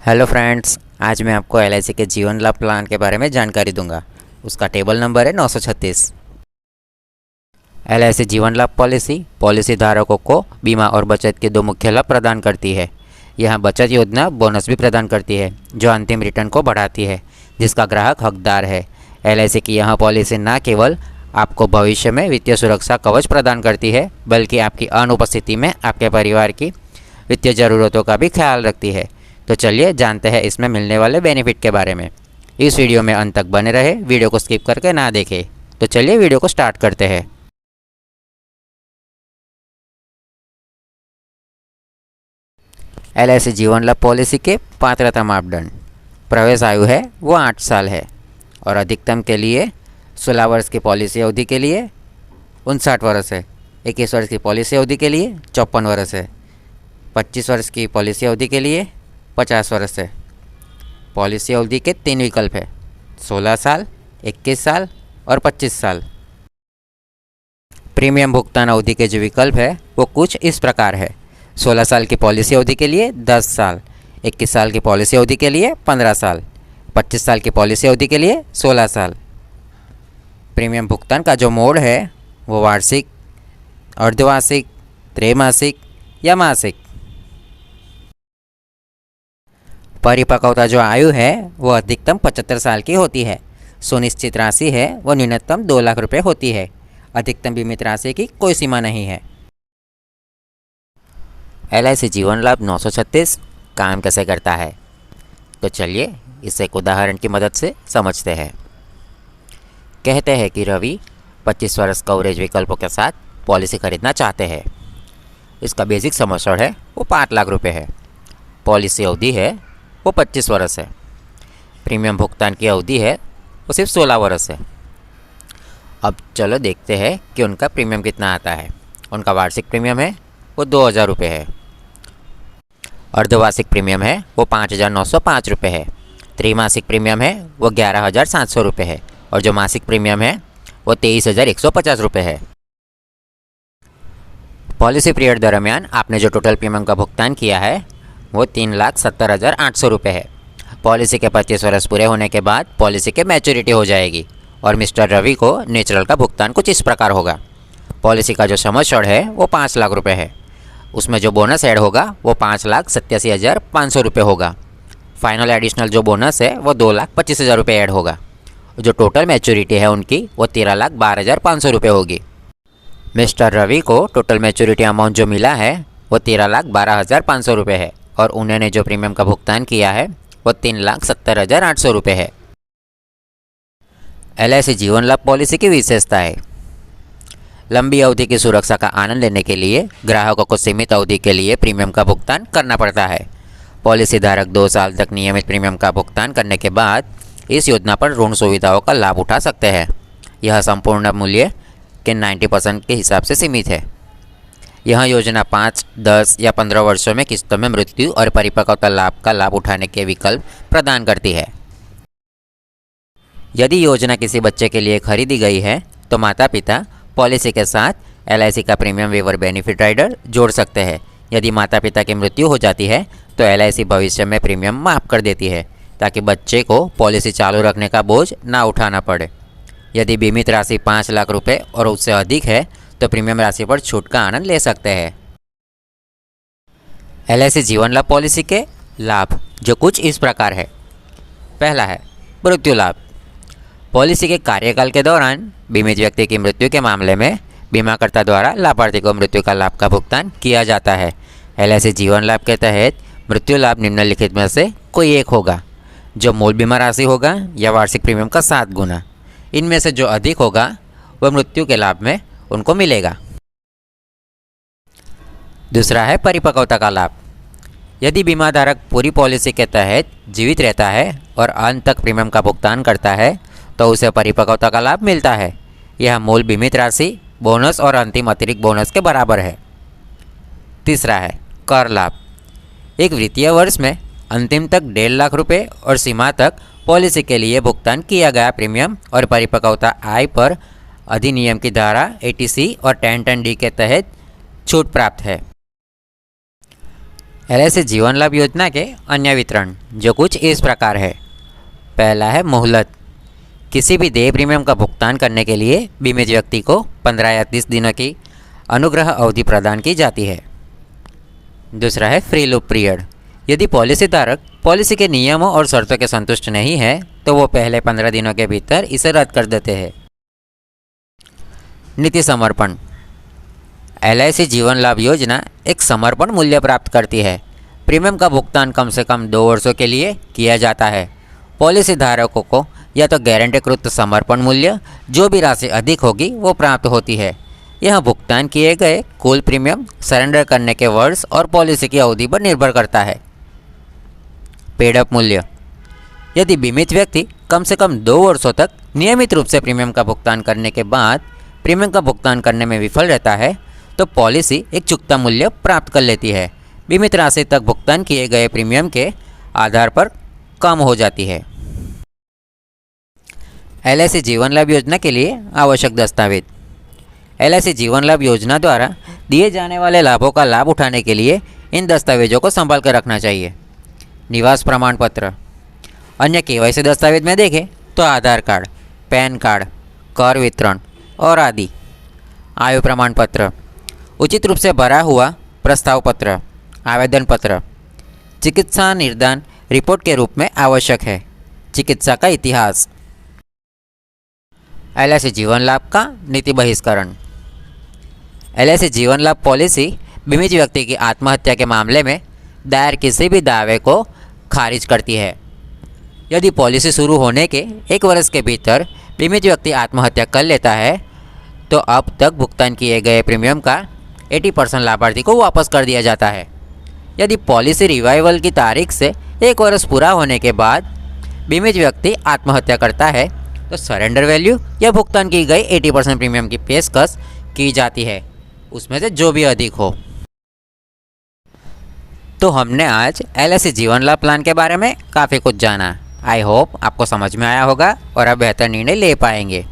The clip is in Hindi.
हेलो फ्रेंड्स, आज मैं आपको एलआईसी के जीवन लाभ प्लान के बारे में जानकारी दूंगा। उसका टेबल नंबर है 936। एलआईसी जीवन लाभ पॉलिसी धारकों को बीमा और बचत के दो मुख्य लाभ प्रदान करती है। यह बचत योजना बोनस भी प्रदान करती है जो अंतिम रिटर्न को बढ़ाती है, जिसका ग्राहक हकदार है। एलआईसी की यह पॉलिसी न केवल आपको भविष्य में वित्तीय सुरक्षा कवच प्रदान करती है, बल्कि आपकी अनुपस्थिति में आपके परिवार की वित्तीय ज़रूरतों का भी ख्याल रखती है। तो चलिए जानते हैं इसमें मिलने वाले बेनिफिट के बारे में। इस वीडियो में अंत तक बने रहे, वीडियो को स्किप करके ना देखें। तो चलिए वीडियो को स्टार्ट करते हैं। एलआईसी जीवन लाभ पॉलिसी के पात्रता मापदंड। प्रवेश आयु है वो 8 साल है और अधिकतम के लिए 16 वर्ष की पॉलिसी अवधि के लिए 59 वर्ष है। 21 वर्ष की पॉलिसी अवधि के लिए 54 वर्ष है। 25 वर्ष की पॉलिसी अवधि के लिए 50 वर्ष है। पॉलिसी अवधि के 3 विकल्प है: 16 साल, 21 साल और 25 साल। प्रीमियम भुगतान अवधि के जो विकल्प है वो कुछ इस प्रकार है: 16 साल की पॉलिसी अवधि के लिए 10 साल, 21 साल की पॉलिसी अवधि के लिए 15 साल, 25 साल की पॉलिसी अवधि के लिए 16 साल। प्रीमियम भुगतान का जो मोड है वो वार्षिक, अर्धवार्षिक, त्रैमासिक या मासिक। परिपक्वता जो आयु है वो अधिकतम 75 साल की होती है। सुनिश्चित राशि है वो न्यूनतम 2 लाख रुपए होती है। अधिकतम बीमित राशि की कोई सीमा नहीं है। एलआईसी जीवन लाभ 936 काम कैसे करता है, तो चलिए इसे एक उदाहरण की मदद से समझते हैं। कहते हैं कि रवि 25 वर्ष कवरेज विकल्पों के साथ पॉलिसी खरीदना चाहते हैं। इसका बेसिक सम एश्योर्ड है वो 5 लाख रुपए है। पॉलिसी अवधि है वो 25 वर्ष है। प्रीमियम भुगतान की अवधि है वो सिर्फ 16 वर्ष है। अब चलो देखते हैं कि उनका प्रीमियम कितना आता है। उनका वार्षिक प्रीमियम है वो 2000 रुपये है। अर्धवार्षिक प्रीमियम है वो 5905 रुपये है। त्रैमासिक प्रीमियम है वो 11700 रुपये है और जो मासिक प्रीमियम है वो 23150 रुपये है। पॉलिसी पीरियड दरमियान आपने जो टोटल प्रीमियम का भुगतान किया है वो 3,70,800 रुपये है। पॉलिसी के 25 वर्ष पूरे होने के बाद पॉलिसी के मैच्योरिटी हो जाएगी और मिस्टर रवि को नेचुरल का भुगतान कुछ इस प्रकार होगा। पॉलिसी का जो सम एश्योर्ड है वो 5 लाख रुपये है। उसमें जो बोनस ऐड होगा वो 5,87,500 रुपये होगा। फाइनल एडिशनल जो बोनस है वो 2,25,000 रुपये ऐड होगा। जो टोटल मैच्योरिटी है उनकी वो 13,12,500 रुपये होगी। मिस्टर रवि को टोटल मैच्योरिटी अमाउंट जो मिला है वो 13,12,500 रुपये है और उन्होंने जो प्रीमियम का भुगतान किया है वो 3,70,800 रुपये है। एलआईसी जीवन लाभ पॉलिसी की विशेषता है: लंबी अवधि की सुरक्षा का आनंद लेने के लिए ग्राहकों को सीमित अवधि के लिए प्रीमियम का भुगतान करना पड़ता है। पॉलिसी धारक 2 साल तक नियमित प्रीमियम का भुगतान करने के बाद इस योजना पर ऋण सुविधाओं का लाभ उठा सकते हैं। यह संपूर्ण मूल्य के 90% के हिसाब से सीमित है। यह योजना 5, 10 या 15 वर्षों में किस्तों में मृत्यु और परिपक्वता लाभ का लाभ उठाने के विकल्प प्रदान करती है। यदि योजना किसी बच्चे के लिए खरीदी गई है तो माता पिता पॉलिसी के साथ एलआईसी का प्रीमियम वेवर बेनिफिट राइडर जोड़ सकते हैं। यदि माता पिता की मृत्यु हो जाती है तो एलआईसी भविष्य में प्रीमियम माफ़ कर देती है ताकि बच्चे को पॉलिसी चालू रखने का बोझ ना उठाना पड़े। यदि बीमित राशि 5 लाख रुपये और उससे अधिक है तो प्रीमियम राशि पर छूट का आनंद ले सकते हैं। एलआईसी जीवन लाभ पॉलिसी के लाभ जो कुछ इस प्रकार है। पहला है मृत्यु लाभ। पॉलिसी के कार्यकाल के दौरान बीमित व्यक्ति की मृत्यु के मामले में बीमाकर्ता द्वारा लाभार्थी को मृत्यु का लाभ का भुगतान किया जाता है। एलआईसी जीवन लाभ के तहत मृत्यु लाभ निम्नलिखित में से कोई एक होगा: जो मूल बीमा राशि होगा या वार्षिक प्रीमियम का 7 गुना। इनमें से जो अधिक होगा वह मृत्यु के लाभ में उनको मिलेगा। दूसरा है परिपक्वता का लाभ। यदि बीमा धारक पूरी पॉलिसी के तहत जीवित रहता है और अंत तक प्रीमियम का भुगतान करता है तो उसे परिपक्वता का लाभ मिलता है। यह मूल बीमित राशि, बोनस और अंतिम अतिरिक्त बोनस के बराबर है। तीसरा है कर लाभ। एक वित्तीय वर्ष में अंतिम तक 1.5 लाख रुपये और सीमा तक पॉलिसी के लिए भुगतान किया गया प्रीमियम और परिपक्वता आय पर अधिनियम की धारा 80C और 1010D के तहत छूट प्राप्त है। एलआईसी जीवन लाभ योजना के अन्य वितरण जो कुछ इस प्रकार है। पहला है मोहलत। किसी भी देय प्रीमियम का भुगतान करने के लिए बीमित व्यक्ति को 15 या 30 दिनों की अनुग्रह अवधि प्रदान की जाती है। दूसरा है फ्री लूप पीरियड। यदि पॉलिसी धारक पॉलिसी के नियमों और शर्तों के संतुष्ट नहीं है तो वो पहले 15 दिनों के भीतर इसे रद्द कर देते हैं। नीति समर्पण। एलआईसी जीवन लाभ योजना एक समर्पण मूल्य प्राप्त करती है। प्रीमियम का भुगतान कम से कम 2 वर्षों के लिए किया जाता है। पॉलिसी धारकों को या तो गारंटीकृत समर्पण मूल्य जो भी राशि अधिक होगी वो प्राप्त होती है। यह भुगतान किए गए कुल प्रीमियम सरेंडर करने के वर्ष और पॉलिसी की अवधि पर निर्भर करता है। पेड अप मूल्य। यदि बीमित व्यक्ति कम से कम 2 वर्षों तक नियमित रूप से प्रीमियम का भुगतान करने के बाद प्रीमियम का भुगतान करने में विफल रहता है तो पॉलिसी एक चुकता मूल्य प्राप्त कर लेती है। बीमित राशि तक भुगतान किए गए प्रीमियम के आधार पर कम हो जाती है। एलआईसी जीवन लाभ योजना के लिए आवश्यक दस्तावेज। एलआईसी जीवन लाभ योजना द्वारा दिए जाने वाले लाभों का लाभ उठाने के लिए इन दस्तावेजों को संभाल कर रखना चाहिए। निवास प्रमाण पत्र। अन्य केवाईसी दस्तावेज में देखें तो आधार कार्ड, पैन कार्ड, कर वितरण और आदि। आयु प्रमाण पत्र। उचित रूप से भरा हुआ प्रस्ताव पत्र, आवेदन पत्र चिकित्सा निर्दान रिपोर्ट के रूप में आवश्यक है। चिकित्सा का इतिहास। एलआईसी जीवन लाभ का नीति बहिष्करण। एलआईसी जीवन लाभ पॉलिसी बीमित व्यक्ति की आत्महत्या के मामले में दायर किसी भी दावे को खारिज करती है। यदि पॉलिसी शुरू होने के 1 वर्ष के भीतर बीमित व्यक्ति आत्महत्या कर लेता है तो अब तक भुगतान किए गए प्रीमियम का 80% लाभार्थी को वापस कर दिया जाता है। यदि पॉलिसी रिवाइवल की तारीख से 1 वर्ष पूरा होने के बाद बीमित व्यक्ति आत्महत्या करता है तो सरेंडर वैल्यू या भुगतान की गई 80% प्रीमियम की पेशकश की जाती है, उसमें से जो भी अधिक हो। तो हमने आज एलआईसी जीवन लाभ प्लान के बारे में काफ़ी कुछ जाना। आई होप आपको समझ में आया होगा और आप बेहतर निर्णय ले पाएंगे।